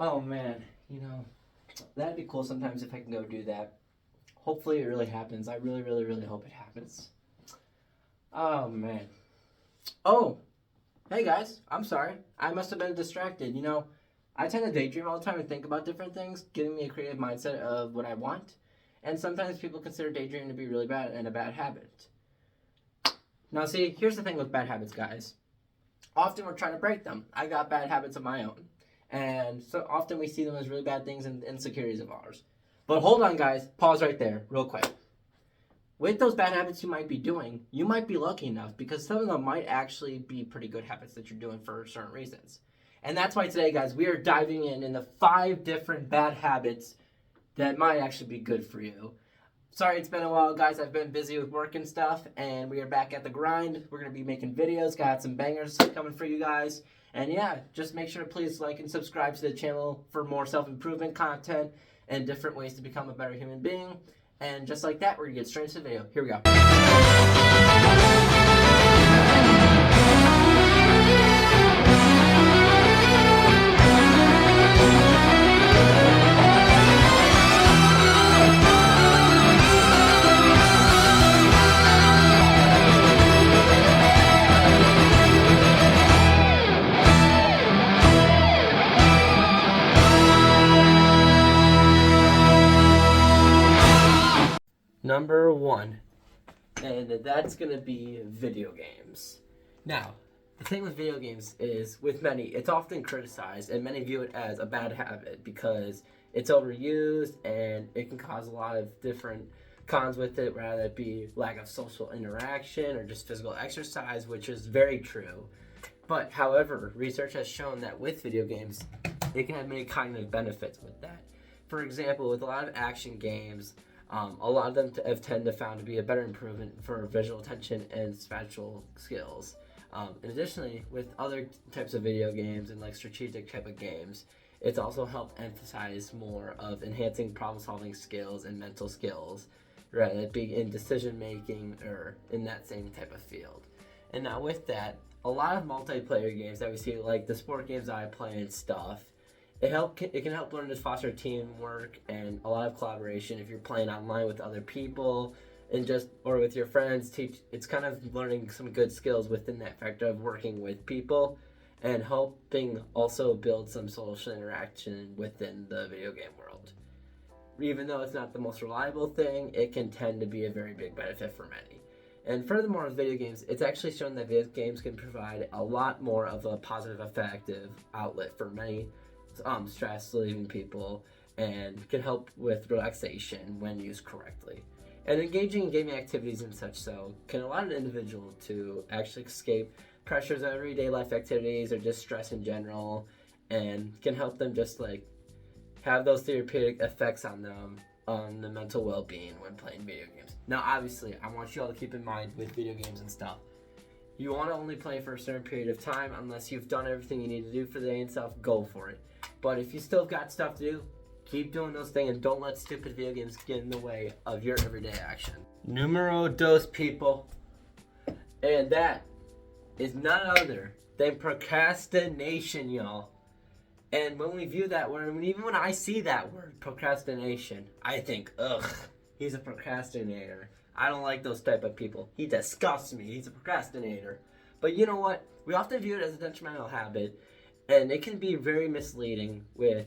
Oh man, that'd be cool sometimes if I can go do that. Hopefully it really happens. I really, really, really hope it happens. Oh man. Oh, hey guys, I'm sorry. I must have been distracted. I tend to daydream all the time and think about different things, giving me a creative mindset of what I want. And sometimes people consider daydreaming to be really bad and a bad habit. Now, see, here's the thing with bad habits, guys. Often we're trying to break them. I got bad habits of my own. And so often we see them as really bad things and insecurities of ours. But hold on, guys. Pause right there, real quick. With those bad habits you might be doing, you might be lucky enough because some of them might actually be pretty good habits that you're doing for certain reasons. And that's why today, guys, we are diving in the 5 different bad habits that might actually be good for you. Sorry it's been a while, guys. I've been busy with work and stuff, and we are back at the grind. We're going to be making videos. Got some bangers coming for you guys. And yeah, just make sure to please like and subscribe to the channel for more self-improvement content and different ways to become a better human being. And just like that, we're going to get straight into the video. Here we go. Number 1, and that's going to be video games. Now, the thing with video games is, with many, it's often criticized, and many view it as a bad habit because it's overused and it can cause a lot of different cons with it, whether it be lack of social interaction or just physical exercise, which is very true. But, however, research has shown that with video games, it can have many cognitive benefits with that. For example, with a lot of action games, a lot of them have tended to found to be a better improvement for visual attention and spatial skills. And additionally, with other types of video games and like strategic type of games, it's also helped emphasize more of enhancing problem-solving skills and mental skills, rather than being in decision making or in that same type of field. And now with that, a lot of multiplayer games that we see, like the sport games I play and stuff, it can help learn to foster teamwork and a lot of collaboration if you're playing online with other people and or with your friends. It's kind of learning some good skills within that factor of working with people and helping also build some social interaction within the video game world. Even though it's not the most reliable thing, it can tend to be a very big benefit for many. And furthermore, with video games, it's actually shown that video games can provide a lot more of a positive, effective outlet for many stress relieving people and can help with relaxation when used correctly. And engaging in gaming activities and such can allow an individual to actually escape pressures of everyday life activities or just stress in general, and can help them just like have those therapeutic effects on them on the mental well-being when playing video games. Now obviously, I want you all to keep in mind with video games and stuff, you want to only play for a certain period of time. Unless you've done everything you need to do for the day and stuff, go for it. But if you still got stuff to do, keep doing those things and don't let stupid video games get in the way of your everyday action. Numero dos, people. And that is none other than procrastination, y'all. And when we view that word, even when I see that word, procrastination, I think, ugh, he's a procrastinator. I don't like those type of people. He disgusts me. He's a procrastinator. But you know what? We often view it as a detrimental habit, and it can be very misleading with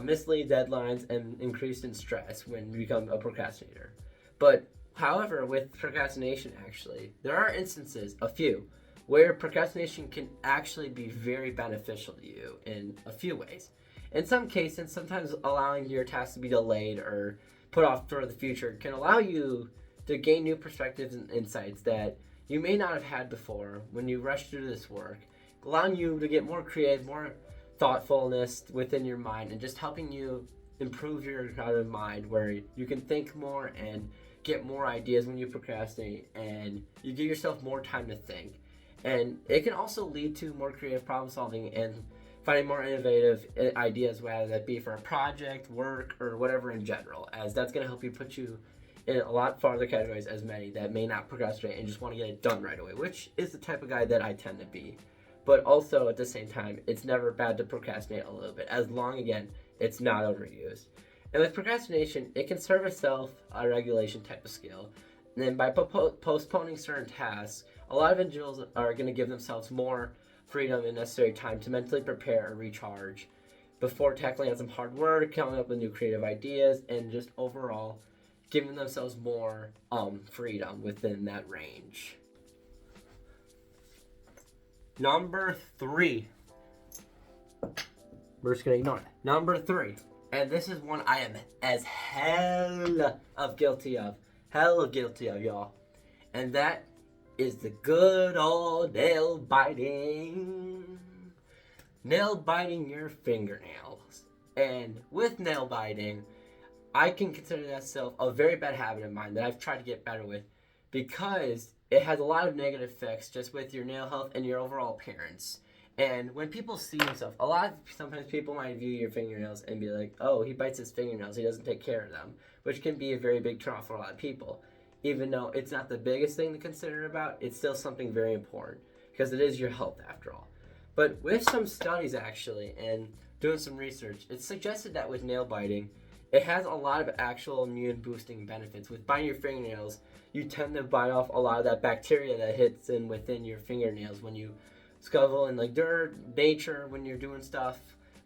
mislead deadlines and increased in stress when you become a procrastinator. But however, with procrastination, actually, there are instances, a few, where procrastination can actually be very beneficial to you in a few ways. In some cases, sometimes allowing your tasks to be delayed or put off for the future can allow you to gain new perspectives and insights that you may not have had before when you rush through this work, allowing you to get more creative, more thoughtfulness within your mind, and just helping you improve your creative mind where you can think more and get more ideas when you procrastinate, and you give yourself more time to think. And it can also lead to more creative problem solving and finding more innovative ideas, whether that be for a project, work, or whatever in general, as that's going to help you put you in a lot farther categories as many that may not procrastinate and just want to get it done right away, which is the type of guy that I tend to be. But also at the same time, it's never bad to procrastinate a little bit, as long again it's not overused. And with procrastination, it can serve a self-regulation type of skill. And then by postponing certain tasks, a lot of individuals are going to give themselves more freedom and necessary time to mentally prepare and recharge before tackling on some hard work, coming up with new creative ideas, and just overall giving themselves more freedom within that range. Number 3. We're just going to ignore it. Number 3. And this is one I am as hell of guilty of. Hell guilty of, y'all. And that is the good old nail biting. Nail biting your fingernails. And with nail biting, I can consider that self a very bad habit of mine that I've tried to get better with, because it has a lot of negative effects just with your nail health and your overall appearance. And when people see yourself, sometimes people might view your fingernails and be like, oh, he bites his fingernails, he doesn't take care of them, which can be a very big turnoff for a lot of people. Even though it's not the biggest thing to consider about, it's still something very important, because it is your health after all. But with some studies actually, and doing some research, it's suggested that with nail biting, it has a lot of actual immune boosting benefits. With biting your fingernails, you tend to bite off a lot of that bacteria that hits in within your fingernails when you scuffle in like dirt, nature, when you're doing stuff.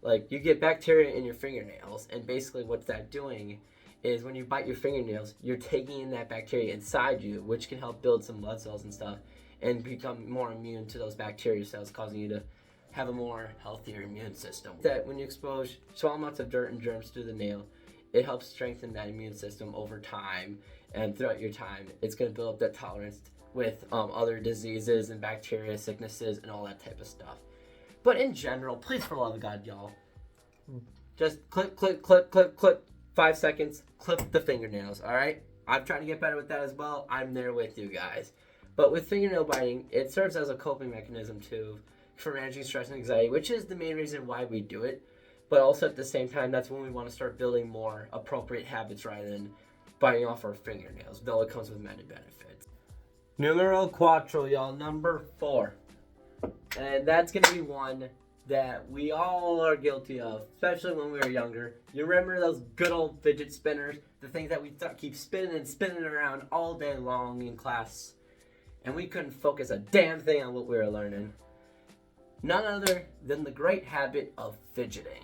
Like, you get bacteria in your fingernails, and basically what's that doing is when you bite your fingernails, you're taking in that bacteria inside you, which can help build some blood cells and stuff and become more immune to those bacteria cells, causing you to have a more healthier immune system. That when you expose small amounts of dirt and germs to the nail, it helps strengthen that immune system over time, and throughout your time, it's going to build up that tolerance with other diseases and bacteria, sicknesses, and all that type of stuff. But in general, please, for the love of God, y'all, just clip, 5 seconds, clip the fingernails, all right? I'm trying to get better with that as well. I'm there with you guys. But with fingernail biting, it serves as a coping mechanism too for managing stress and anxiety, which is the main reason why we do it. But also at the same time, that's when we want to start building more appropriate habits rather than biting off our fingernails, though it comes with many benefits. Numero cuatro, y'all, number 4. And that's going to be one that we all are guilty of, especially when we were younger. You remember those good old fidget spinners? The things that we keep spinning and spinning around all day long in class, and we couldn't focus a damn thing on what we were learning. None other than the great habit of fidgeting.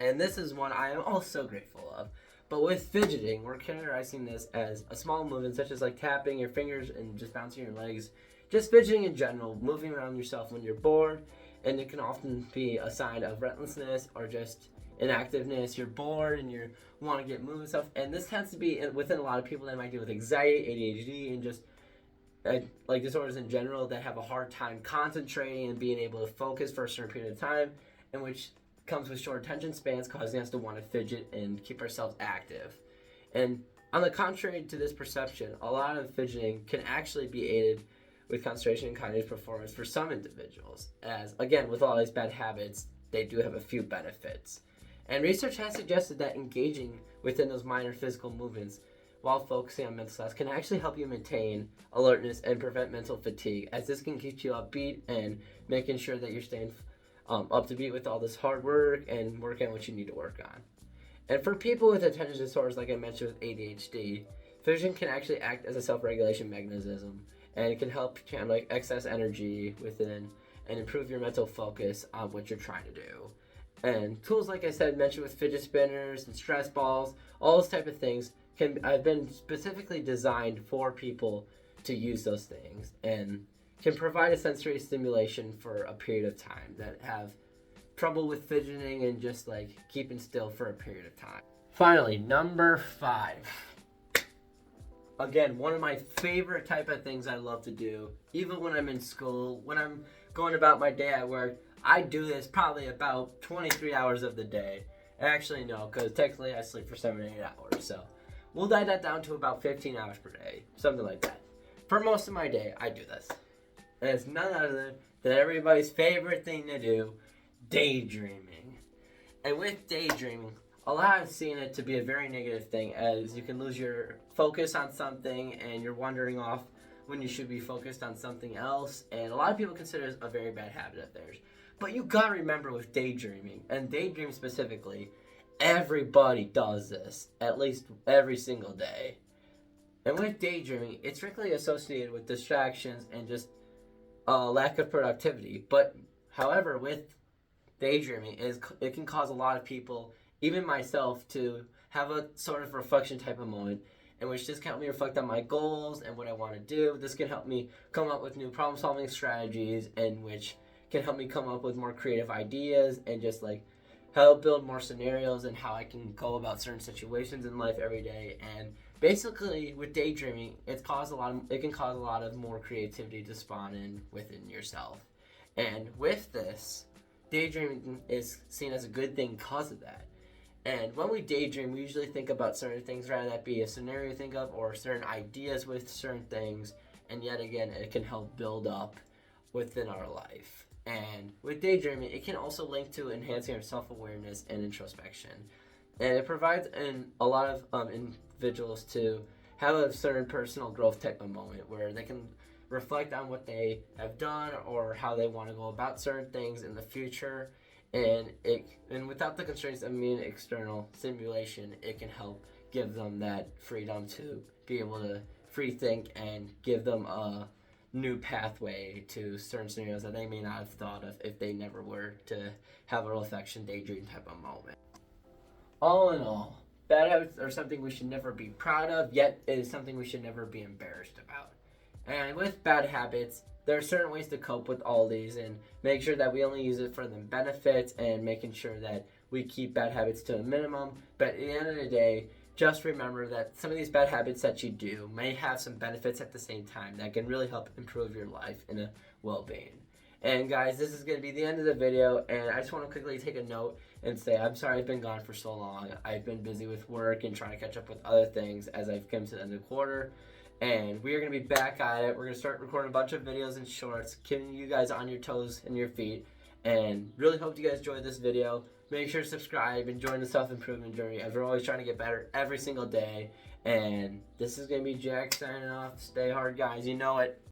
And this is one I am also grateful of. But with fidgeting, we're categorizing this as a small movement, such as like tapping your fingers and just bouncing your legs. Just fidgeting in general, moving around yourself when you're bored. And it can often be a sign of restlessness or just inactiveness. You're bored and you want to get moving and stuff. And this tends to be within a lot of people that might deal with anxiety, ADHD, and just like disorders in general that have a hard time concentrating and being able to focus for a certain period of time, and which comes with short attention spans, causing us to want to fidget and keep ourselves active. And on the contrary to this perception, a lot of fidgeting can actually be aided with concentration and cognitive performance for some individuals, as again with all these bad habits, they do have a few benefits. And research has suggested that engaging within those minor physical movements while focusing on mental stress can actually help you maintain alertness and prevent mental fatigue, as this can keep you upbeat and making sure that you're staying up to beat with all this hard work and working on what you need to work on. And for people with attention disorders, like I mentioned with ADHD, fidgeting can actually act as a self-regulation mechanism, and it can help channel excess energy within and improve your mental focus on what you're trying to do. And tools, like I said, mentioned with fidget spinners and stress balls, all those type of things have been specifically designed for people to use those things and can provide a sensory stimulation for a period of time that have trouble with fidgeting and just like keeping still for a period of time. Finally, number 5. Again, one of my favorite type of things I love to do, even when I'm in school, when I'm going about my day at work, I do this probably about 23 hours of the day. Actually, no, because technically I sleep for 7 to 8 hours, so we'll dive that down to about 15 hours per day, something like that. For most of my day, I do this. And it's none other than everybody's favorite thing to do, daydreaming. And with daydreaming, a lot have seen it to be a very negative thing, as you can lose your focus on something and you're wandering off when you should be focused on something else, and a lot of people consider it a very bad habit of theirs. But you gotta remember with daydreaming, and daydream specifically, everybody does this at least every single day. And with daydreaming, it's strictly associated with distractions and just a lack of productivity. But however, with daydreaming, it can cause a lot of people, even myself, to have a sort of reflection type of moment in which this can help me reflect on my goals and what I want to do. This can help me come up with new problem solving strategies, and which can help me come up with more creative ideas and just like help build more scenarios and how I can go about certain situations in life every day. And basically with daydreaming, it can cause a lot of more creativity to spawn in within yourself. And with this, daydreaming is seen as a good thing because of that. And when we daydream, we usually think about certain things, rather that be a scenario you think of or certain ideas with certain things. And yet again, it can help build up within our life. And with daydreaming, it can also link to enhancing our self-awareness and introspection. And it provides a lot of individuals to have a certain personal growth type of moment where they can reflect on what they have done or how they want to go about certain things in the future. And without the constraints of being external stimulation, it can help give them that freedom to be able to free think and give them a new pathway to certain scenarios that they may not have thought of if they never were to have a reflection daydream type of moment. All in all, bad habits are something we should never be proud of, yet it is something we should never be embarrassed about. And with bad habits, there are certain ways to cope with all these and make sure that we only use it for the benefits and making sure that we keep bad habits to a minimum. But at the end of the day, just remember that some of these bad habits that you do may have some benefits at the same time that can really help improve your life in a well-being. And guys, this is going to be the end of the video, and I just want to quickly take a note and say I'm sorry I've been gone for so long. I've been busy with work and trying to catch up with other things as I've come to the end of the quarter. And we are going to be back at it. We're going to start recording a bunch of videos and shorts, keeping you guys on your toes and your feet. And really hope you guys enjoyed this video. Make sure to subscribe and join the self-improvement journey, as we're always trying to get better every single day. And this is going to be Jack signing off. Stay hard, guys. You know it.